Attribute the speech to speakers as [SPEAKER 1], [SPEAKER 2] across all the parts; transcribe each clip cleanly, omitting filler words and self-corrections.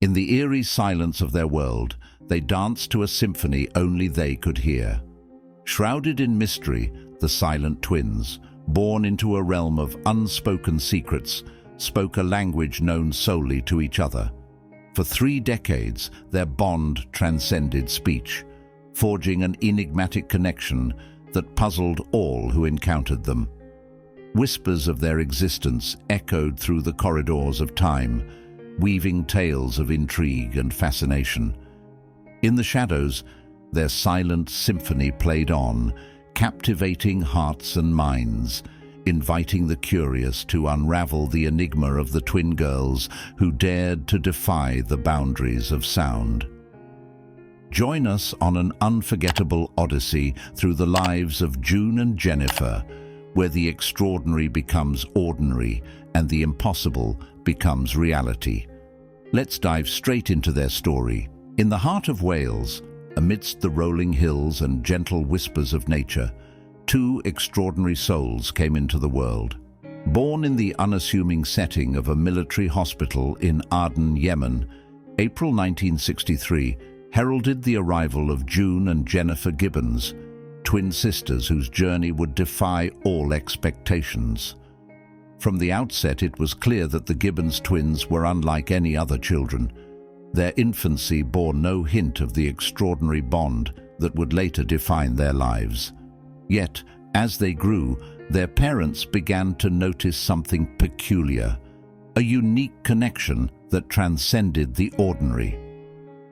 [SPEAKER 1] In the eerie silence of their world, they danced to a symphony only they could hear. Shrouded in mystery, the silent twins, born into a realm of unspoken secrets, spoke a language known solely to each other. For 3 decades, their bond transcended speech, forging an enigmatic connection that puzzled all who encountered them. Whispers of their existence echoed through the corridors of time, weaving tales of intrigue and fascination. In the shadows, their silent symphony played on, captivating hearts and minds, inviting the curious to unravel the enigma of the twin girls who dared to defy the boundaries of sound. Join us on an unforgettable odyssey through the lives of June and Jennifer, where the extraordinary becomes ordinary and the impossible becomes reality. Let's dive straight into their story. In the heart of Wales, amidst the rolling hills and gentle whispers of nature, 2 extraordinary souls came into the world. Born in the unassuming setting of a military hospital in Aden, Yemen, April 1963 heralded the arrival of June and Jennifer Gibbons, twin sisters whose journey would defy all expectations. From the outset, it was clear that the Gibbons twins were unlike any other children. Their infancy bore no hint of the extraordinary bond that would later define their lives. Yet, as they grew, their parents began to notice something peculiar, a unique connection that transcended the ordinary.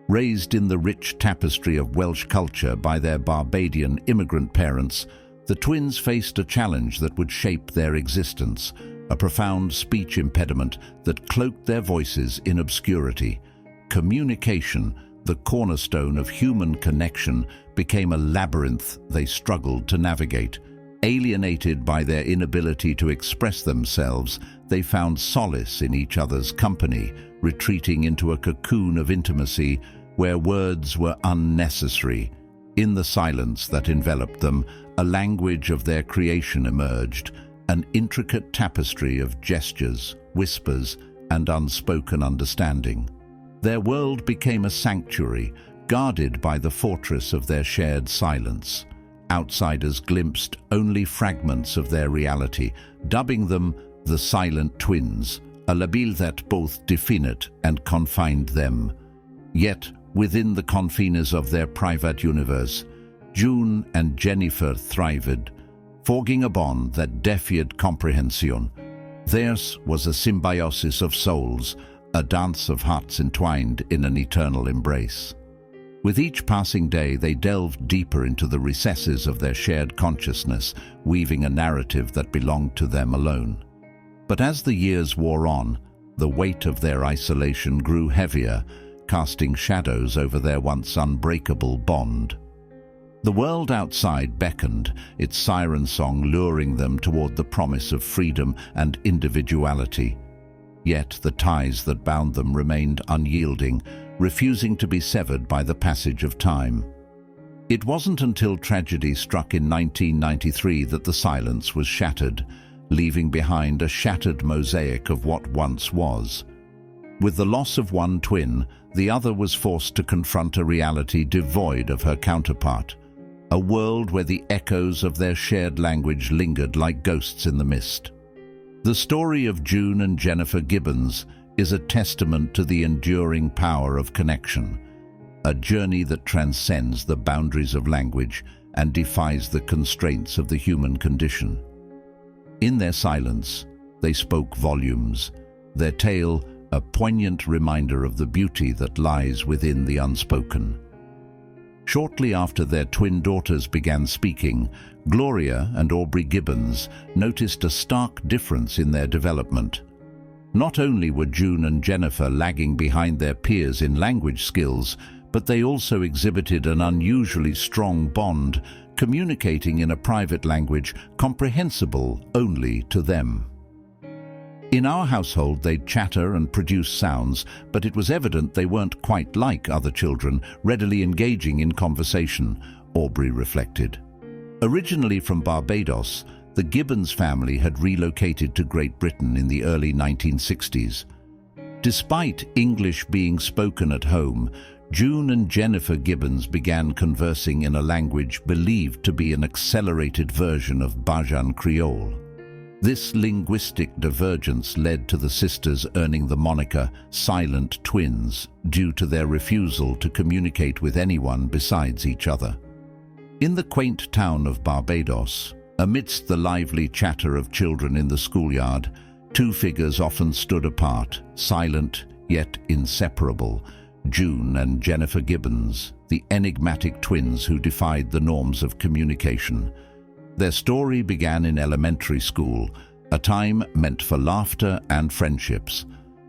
[SPEAKER 1] Raised in the rich tapestry of Welsh culture by their Barbadian immigrant parents, the twins faced a challenge that would shape their existence, a profound speech impediment that cloaked their voices in obscurity. Communication, the cornerstone of human connection, became a labyrinth they struggled to navigate. Alienated by their inability to express themselves, they found solace in each other's company, retreating into a cocoon of intimacy where words were unnecessary. In the silence that enveloped them, a language of their creation emerged, an intricate tapestry of gestures, whispers, and unspoken understanding. Their world became a sanctuary, guarded by the fortress of their shared silence. Outsiders glimpsed only fragments of their reality, dubbing them the Silent Twins, a label that both defined and confined them. Yet, within the confines of their private universe, June and Jennifer thrived, forging a bond that defied comprehension. Theirs was a symbiosis of souls, a dance of hearts entwined in an eternal embrace. With each passing day, they delved deeper into the recesses of their shared consciousness, weaving a narrative that belonged to them alone. But as the years wore on, the weight of their isolation grew heavier, casting shadows over their once unbreakable bond. The world outside beckoned, its siren song luring them toward the promise of freedom and individuality. Yet the ties that bound them remained unyielding, refusing to be severed by the passage of time. It wasn't until tragedy struck in 1993 that the silence was shattered, leaving behind a shattered mosaic of what once was. With the loss of one twin, the other was forced to confront a reality devoid of her counterpart, a world where the echoes of their shared language lingered like ghosts in the mist. The story of June and Jennifer Gibbons is a testament to the enduring power of connection, a journey that transcends the boundaries of language and defies the constraints of the human condition. In their silence, they spoke volumes, their tale a poignant reminder of the beauty that lies within the unspoken. Shortly after their twin daughters began speaking, Gloria and Aubrey Gibbons noticed a stark difference in their development. Not only were June and Jennifer lagging behind their peers in language skills, but they also exhibited an unusually strong bond, communicating in a private language comprehensible only to them. In our household, they'd chatter and produce sounds, but it was evident they weren't quite like other children, readily engaging in conversation, Aubrey reflected. Originally from Barbados, the Gibbons family had relocated to Great Britain in the early 1960s. Despite English being spoken at home, June and Jennifer Gibbons began conversing in a language believed to be an accelerated version of Bajan Creole. This linguistic divergence led to the sisters earning the moniker Silent Twins due to their refusal to communicate with anyone besides each other. In the quaint town of Barbados, amidst the lively chatter of children in the schoolyard, two figures often stood apart, silent yet inseparable: June and Jennifer Gibbons, the enigmatic twins who defied the norms of communication. Their story began in elementary school, a time meant for laughter and friendships.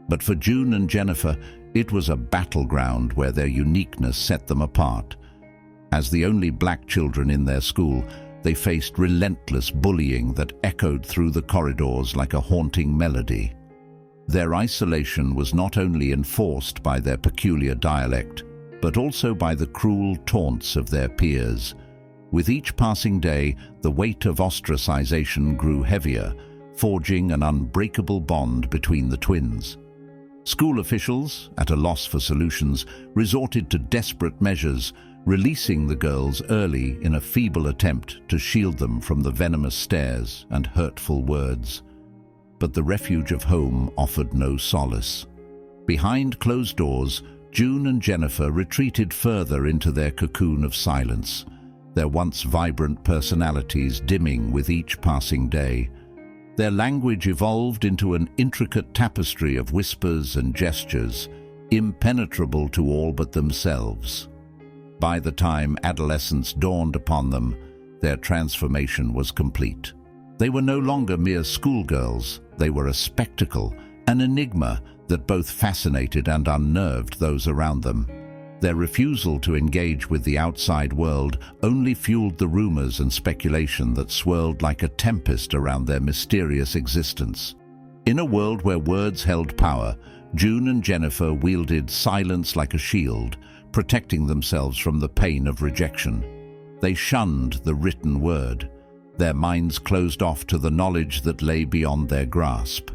[SPEAKER 1] But for June and Jennifer, it was a battleground where their uniqueness set them apart. As the only black children in their school, they faced relentless bullying that echoed through the corridors like a haunting melody. Their isolation was not only enforced by their peculiar dialect, but also by the cruel taunts of their peers. With each passing day, the weight of ostracization grew heavier, forging an unbreakable bond between the twins. School officials, at a loss for solutions, resorted to desperate measures, releasing the girls early in a feeble attempt to shield them from the venomous stares and hurtful words. But the refuge of home offered no solace. Behind closed doors, June and Jennifer retreated further into their cocoon of silence, their once vibrant personalities dimming with each passing day. Their language evolved into an intricate tapestry of whispers and gestures, impenetrable to all but themselves. By the time adolescence dawned upon them, their transformation was complete. They were no longer mere schoolgirls. They were a spectacle, an enigma that both fascinated and unnerved those around them. Their refusal to engage with the outside world only fueled the rumors and speculation that swirled like a tempest around their mysterious existence. In a world where words held power, June and Jennifer wielded silence like a shield, protecting themselves from the pain of rejection. They shunned the written word, their minds closed off to the knowledge that lay beyond their grasp.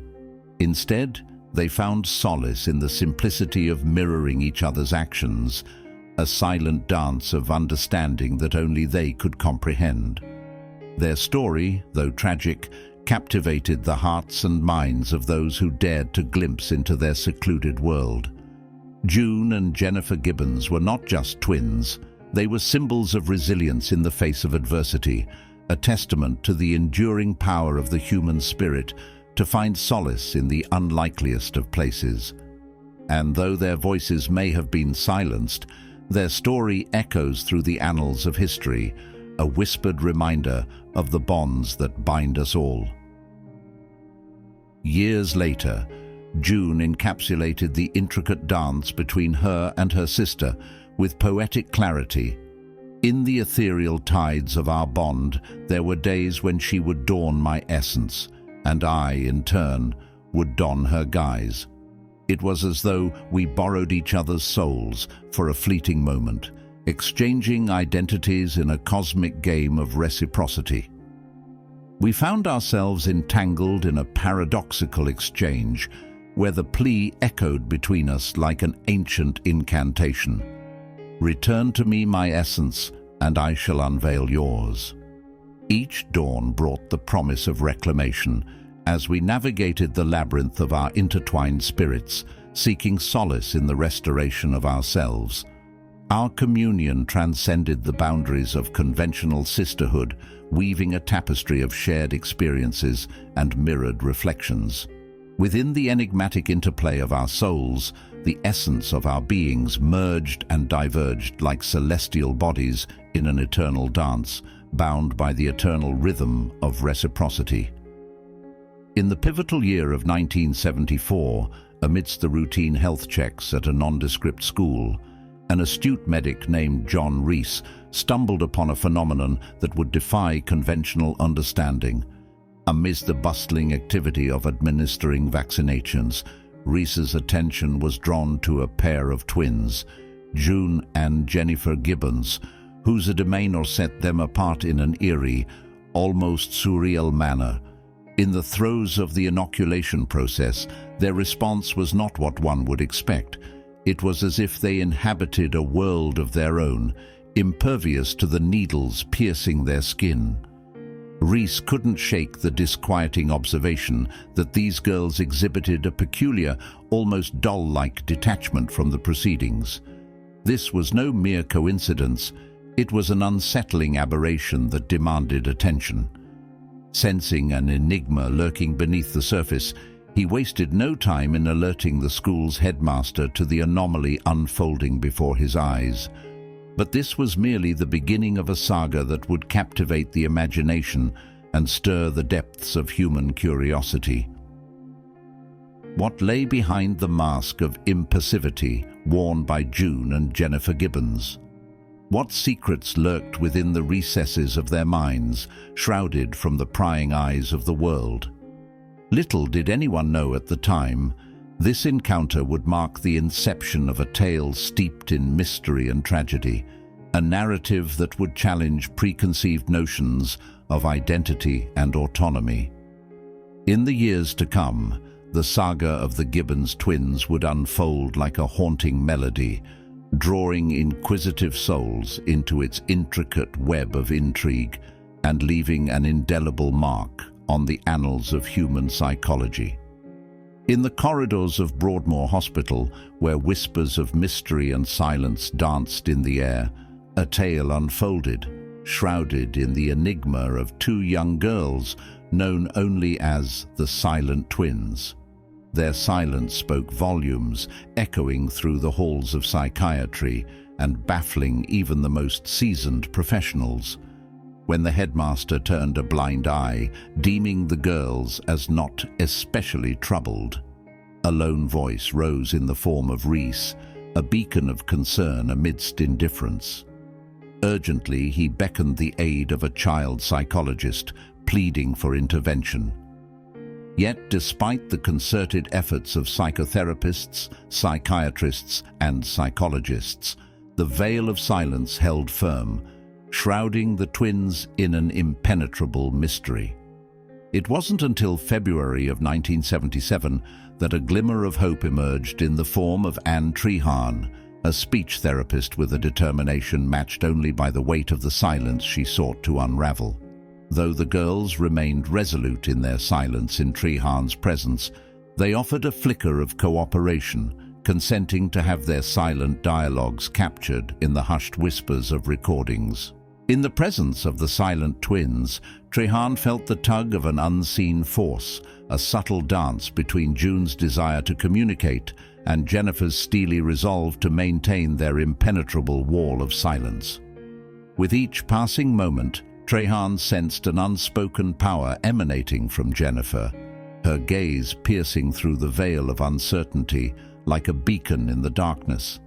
[SPEAKER 1] Instead, they found solace in the simplicity of mirroring each other's actions, a silent dance of understanding that only they could comprehend. Their story, though tragic, captivated the hearts and minds of those who dared to glimpse into their secluded world. June and Jennifer Gibbons were not just twins, they were symbols of resilience in the face of adversity, a testament to the enduring power of the human spirit to find solace in the unlikeliest of places. And though their voices may have been silenced, their story echoes through the annals of history, a whispered reminder of the bonds that bind us all. Years later, June encapsulated the intricate dance between her and her sister with poetic clarity. In the ethereal tides of our bond, there were days when she would dawn my essence, and I, in turn, would don her guise. It was as though we borrowed each other's souls for a fleeting moment, exchanging identities in a cosmic game of reciprocity. We found ourselves entangled in a paradoxical exchange, where the plea echoed between us like an ancient incantation. Return to me my essence, and I shall unveil yours. Each dawn brought the promise of reclamation, as we navigated the labyrinth of our intertwined spirits, seeking solace in the restoration of ourselves. Our communion transcended the boundaries of conventional sisterhood, weaving a tapestry of shared experiences and mirrored reflections. Within the enigmatic interplay of our souls, the essence of our beings merged and diverged like celestial bodies in an eternal dance, bound by the eternal rhythm of reciprocity. In the pivotal year of 1974, amidst the routine health checks at a nondescript school, an astute medic named John Reese stumbled upon a phenomenon that would defy conventional understanding. Amidst the bustling activity of administering vaccinations, Reese's attention was drawn to a pair of twins, June and Jennifer Gibbons, whose demeanor set them apart in an eerie, almost surreal manner. In the throes of the inoculation process, their response was not what one would expect. It was as if they inhabited a world of their own, impervious to the needles piercing their skin. Reese couldn't shake the disquieting observation that these girls exhibited a peculiar, almost doll-like detachment from the proceedings. This was no mere coincidence, it was an unsettling aberration that demanded attention. Sensing an enigma lurking beneath the surface, he wasted no time in alerting the school's headmaster to the anomaly unfolding before his eyes. But this was merely the beginning of a saga that would captivate the imagination and stir the depths of human curiosity. What lay behind the mask of impassivity worn by June and Jennifer Gibbons? What secrets lurked within the recesses of their minds, shrouded from the prying eyes of the world? Little did anyone know at the time, this encounter would mark the inception of a tale steeped in mystery and tragedy, a narrative that would challenge preconceived notions of identity and autonomy. In the years to come, the saga of the Gibbons twins would unfold like a haunting melody, drawing inquisitive souls into its intricate web of intrigue and leaving an indelible mark on the annals of human psychology. In the corridors of Broadmoor Hospital, where whispers of mystery and silence danced in the air, a tale unfolded, shrouded in the enigma of two young girls known only as the Silent Twins. Their silence spoke volumes, echoing through the halls of psychiatry and baffling even the most seasoned professionals. When the headmaster turned a blind eye, deeming the girls as not especially troubled, a lone voice rose in the form of Reese, a beacon of concern amidst indifference. Urgently, he beckoned the aid of a child psychologist, pleading for intervention. Yet, despite the concerted efforts of psychotherapists, psychiatrists, and psychologists, the veil of silence held firm, shrouding the twins in an impenetrable mystery. It wasn't until February of 1977 that a glimmer of hope emerged in the form of Anne Treharne, a speech therapist with a determination matched only by the weight of the silence she sought to unravel. Though the girls remained resolute in their silence in Treharne's presence, they offered a flicker of cooperation, consenting to have their silent dialogues captured in the hushed whispers of recordings. In the presence of the Silent Twins, Treharne felt the tug of an unseen force, a subtle dance between June's desire to communicate and Jennifer's steely resolve to maintain their impenetrable wall of silence. With each passing moment, Treharne sensed an unspoken power emanating from Jennifer, her gaze piercing through the veil of uncertainty like a beacon in the darkness.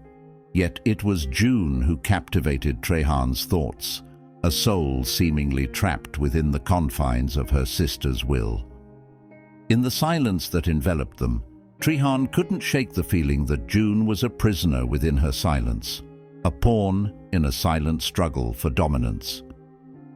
[SPEAKER 1] Yet it was June who captivated Treharne's thoughts, a soul seemingly trapped within the confines of her sister's will. In the silence that enveloped them, Treharne couldn't shake the feeling that June was a prisoner within her silence, a pawn in a silent struggle for dominance.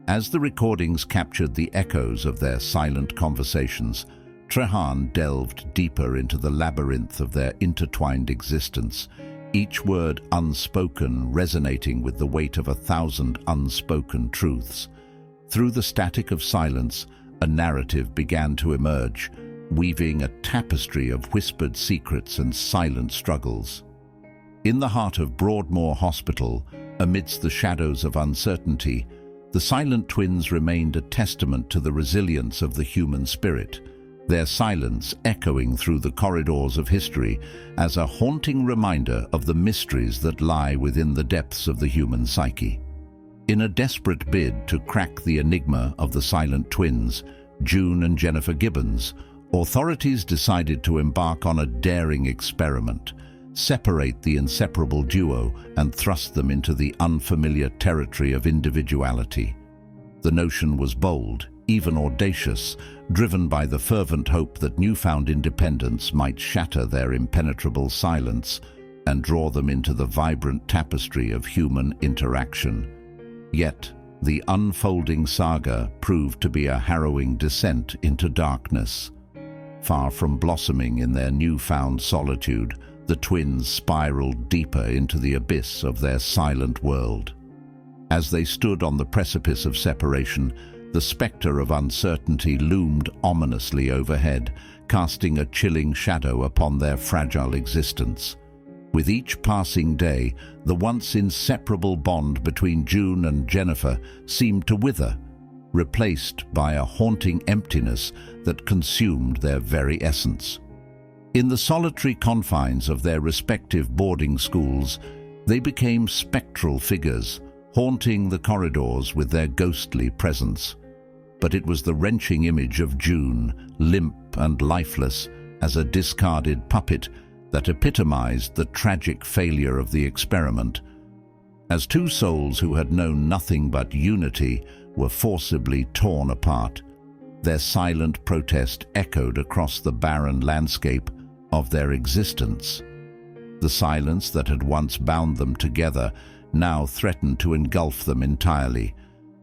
[SPEAKER 1] As the recordings captured the echoes of their silent conversations, Treharne delved deeper into the labyrinth of their intertwined existence, each word unspoken resonating with the weight of 1,000 unspoken truths. Through the static of silence, a narrative began to emerge, weaving a tapestry of whispered secrets and silent struggles. In the heart of Broadmoor Hospital, amidst the shadows of uncertainty, the Silent Twins remained a testament to the resilience of the human spirit, their silence echoing through the corridors of history as a haunting reminder of the mysteries that lie within the depths of the human psyche. In a desperate bid to crack the enigma of the Silent Twins, June and Jennifer Gibbons, authorities decided to embark on a daring experiment, separate the inseparable duo and thrust them into the unfamiliar territory of individuality. The notion was bold, even audacious, driven by the fervent hope that newfound independence might shatter their impenetrable silence and draw them into the vibrant tapestry of human interaction. Yet, The unfolding saga proved to be a harrowing descent into darkness. Far from blossoming in their newfound solitude, the twins spiraled deeper into the abyss of their silent world. As they stood on the precipice of separation, the spectre of uncertainty loomed ominously overhead, casting a chilling shadow upon their fragile existence. With each passing day, the once inseparable bond between June and Jennifer seemed to wither, replaced by a haunting emptiness that consumed their very essence. In the solitary confines of their respective boarding schools, they became spectral figures, haunting the corridors with their ghostly presence. But it was the wrenching image of June, limp and lifeless as a discarded puppet, that epitomized the tragic failure of the experiment. As two souls who had known nothing but unity were forcibly torn apart, their silent protest echoed across the barren landscape of their existence. The silence that had once bound them together now threatened to engulf them entirely,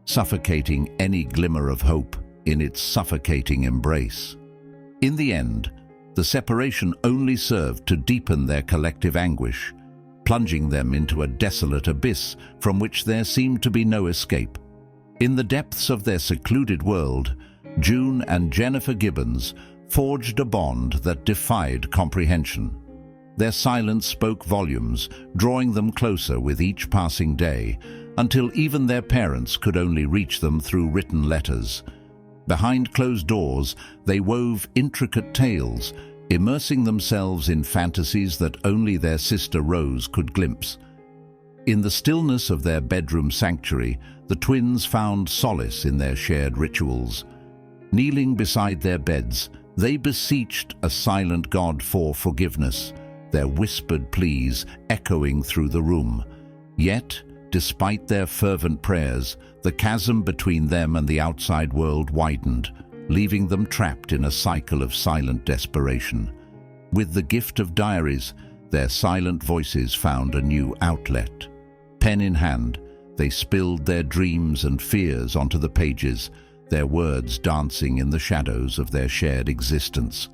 [SPEAKER 1] suffocating any glimmer of hope in its suffocating embrace. In the end, the separation only served to deepen their collective anguish, plunging them into a desolate abyss from which there seemed to be no escape. In the depths of their secluded world, June and Jennifer Gibbons forged a bond that defied comprehension. Their silence spoke volumes, drawing them closer with each passing day, until even their parents could only reach them through written letters. Behind closed doors, they wove intricate tales, immersing themselves in fantasies that only their sister Rose could glimpse. In the stillness of their bedroom sanctuary, the twins found solace in their shared rituals. Kneeling beside their beds, they beseeched a silent God for forgiveness, their whispered pleas echoing through the room. Yet, despite their fervent prayers, the chasm between them and the outside world widened, leaving them trapped in a cycle of silent desperation. With the gift of diaries, their silent voices found a new outlet. Pen in hand, they spilled their dreams and fears onto the pages, their words dancing in the shadows of their shared existence.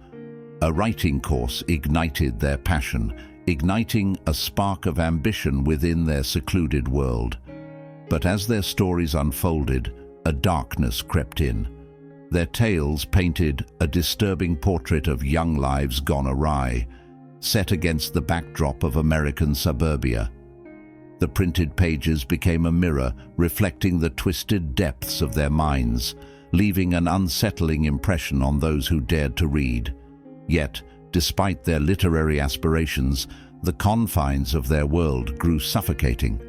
[SPEAKER 1] A writing course ignited their passion, igniting a spark of ambition within their secluded world. But as their stories unfolded, a darkness crept in. Their tales painted a disturbing portrait of young lives gone awry, set against the backdrop of American suburbia. The printed pages became a mirror reflecting the twisted depths of their minds, leaving an unsettling impression on those who dared to read. Yet, despite their literary aspirations, the confines of their world grew suffocating.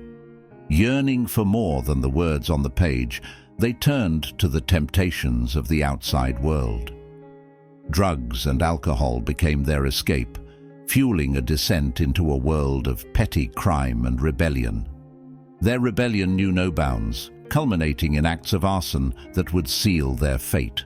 [SPEAKER 1] Yearning for more than the words on the page, they turned to the temptations of the outside world. Drugs and alcohol became their escape, fueling a descent into a world of petty crime and rebellion. Their rebellion knew no bounds, culminating in acts of arson that would seal their fate.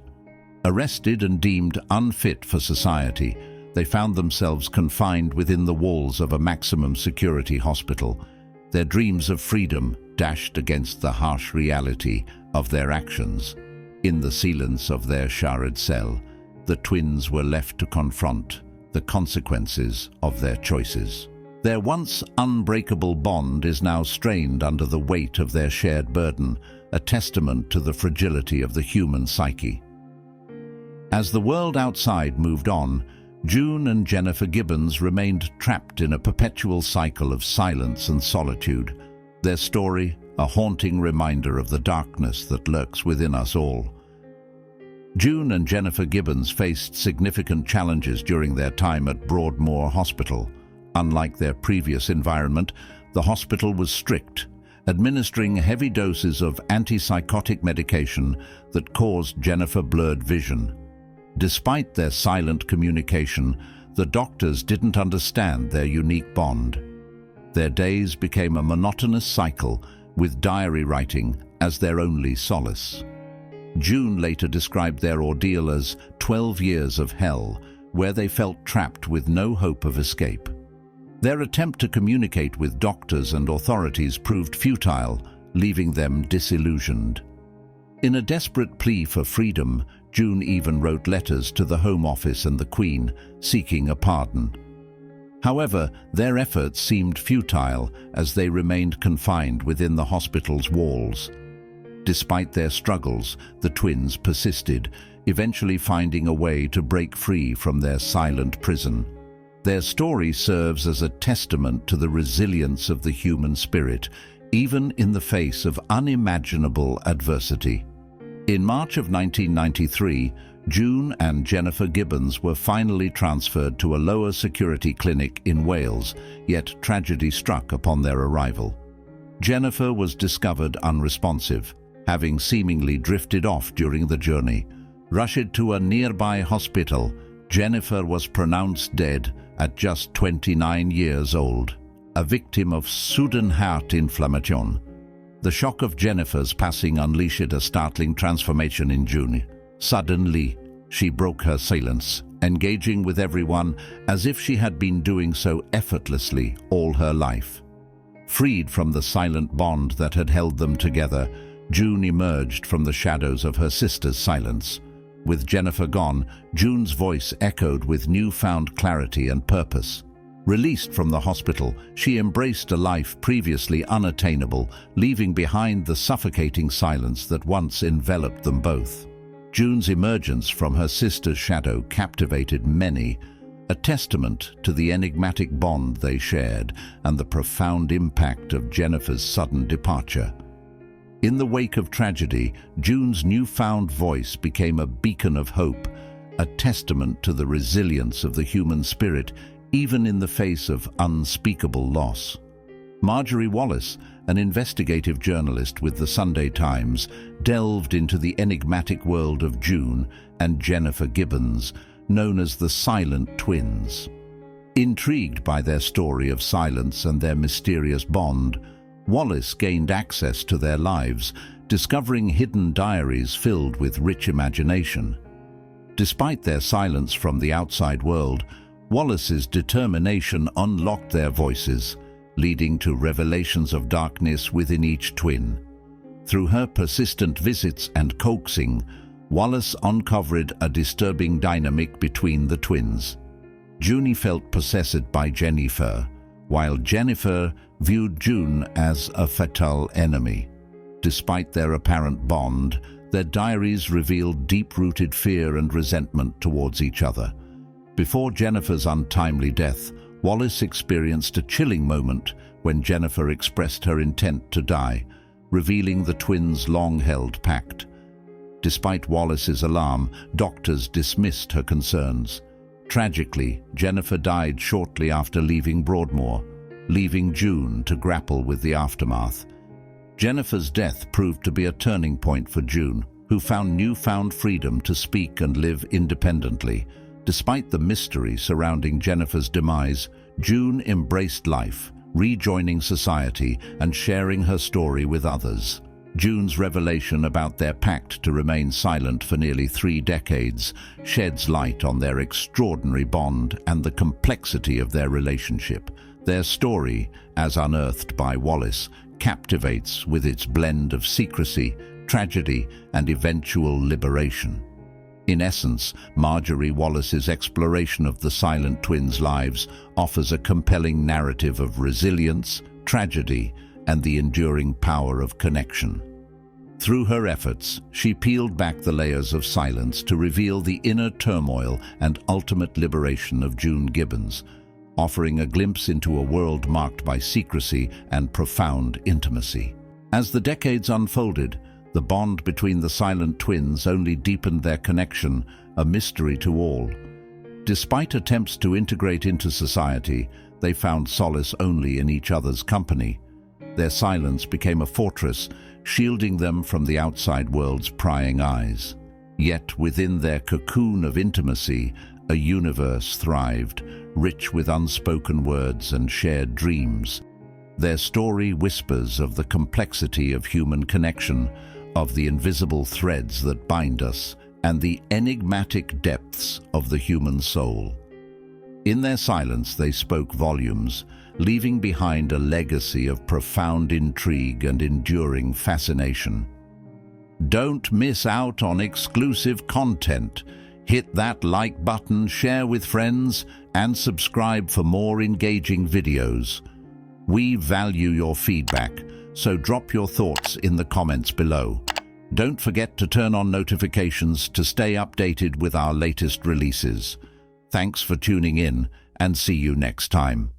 [SPEAKER 1] Arrested and deemed unfit for society, they found themselves confined within the walls of a maximum security hospital, their dreams of freedom dashed against the harsh reality of their actions. In the silence of their Shrouded cell, the twins were left to confront the consequences of their choices. Their once unbreakable bond is now strained under the weight of their shared burden, a testament to the fragility of the human psyche. As the world outside moved on, June and Jennifer Gibbons remained trapped in a perpetual cycle of silence and solitude, their story a haunting reminder of the darkness that lurks within us all. June and Jennifer Gibbons faced significant challenges during their time at Broadmoor Hospital. Unlike their previous environment, the hospital was strict, administering heavy doses of antipsychotic medication that caused Jennifer blurred vision. Despite their silent communication, the doctors didn't understand their unique bond. Their days became a monotonous cycle, with diary writing as their only solace. June later described their ordeal as 12 years of hell, where they felt trapped with no hope of escape. Their attempt to communicate with doctors and authorities proved futile, leaving them disillusioned. In a desperate plea for freedom, June even wrote letters to the Home Office and the Queen, seeking a pardon. However, their efforts seemed futile as they remained confined within the hospital's walls. Despite their struggles, the twins persisted, eventually finding a way to break free from their silent prison. Their story serves as a testament to the resilience of the human spirit, even in the face of unimaginable adversity. In March of 1993, June and Jennifer Gibbons were finally transferred to a lower security clinic in Wales, yet tragedy struck upon their arrival. Jennifer was discovered unresponsive, having seemingly drifted off during the journey. Rushed to a nearby hospital, Jennifer was pronounced dead at just 29 years old, a victim of sudden heart inflammation. The shock of Jennifer's passing unleashed a startling transformation in June. Suddenly, she broke her silence, engaging with everyone as if she had been doing so effortlessly all her life. Freed from the silent bond that had held them together, June emerged from the shadows of her sister's silence. With Jennifer gone, June's voice echoed with newfound clarity and purpose. Released from the hospital, she embraced a life previously unattainable, leaving behind the suffocating silence that once enveloped them both. June's emergence from her sister's shadow captivated many, a testament to the enigmatic bond they shared and the profound impact of Jennifer's sudden departure. In the wake of tragedy, June's newfound voice became a beacon of hope, a testament to the resilience of the human spirit, even in the face of unspeakable loss. Marjorie Wallace, an investigative journalist with the Sunday Times, delved into the enigmatic world of June and Jennifer Gibbons, known as the Silent Twins. Intrigued by their story of silence and their mysterious bond, Wallace gained access to their lives, discovering hidden diaries filled with rich imagination. Despite their silence from the outside world, Wallace's determination unlocked their voices, leading to revelations of darkness within each twin. Through her persistent visits and coaxing, Wallace uncovered a disturbing dynamic between the twins. June felt possessed by Jennifer, while Jennifer viewed June as a fatal enemy. Despite their apparent bond, their diaries revealed deep-rooted fear and resentment towards each other. Before Jennifer's untimely death, Wallace experienced a chilling moment when Jennifer expressed her intent to die, revealing the twins' long-held pact. Despite Wallace's alarm, doctors dismissed her concerns. Tragically, Jennifer died shortly after leaving Broadmoor, leaving June to grapple with the aftermath. Jennifer's death proved to be a turning point for June, who found newfound freedom to speak and live independently. Despite the mystery surrounding Jennifer's demise, June embraced life, rejoining society and sharing her story with others. June's revelation about their pact to remain silent for nearly 3 decades sheds light on their extraordinary bond and the complexity of their relationship. Their story, as unearthed by Wallace, captivates with its blend of secrecy, tragedy, and eventual liberation. In essence, Marjorie Wallace's exploration of the Silent Twins' lives offers a compelling narrative of resilience, tragedy, and the enduring power of connection. Through her efforts, she peeled back the layers of silence to reveal the inner turmoil and ultimate liberation of June Gibbons, offering a glimpse into a world marked by secrecy and profound intimacy. As the decades unfolded, the bond between the Silent Twins only deepened their connection, a mystery to all. Despite attempts to integrate into society, they found solace only in each other's company. Their silence became a fortress, shielding them from the outside world's prying eyes. Yet within their cocoon of intimacy, a universe thrived, rich with unspoken words and shared dreams. Their story whispers of the complexity of human connection, of the invisible threads that bind us, and the enigmatic depths of the human soul. In their silence they spoke volumes, leaving behind a legacy of profound intrigue and enduring fascination. Don't miss out on exclusive content. Hit that like button, share with friends, and subscribe for more engaging videos. We value your feedback, so drop your thoughts in the comments below. Don't forget to turn on notifications to stay updated with our latest releases. Thanks for tuning in, and see you next time.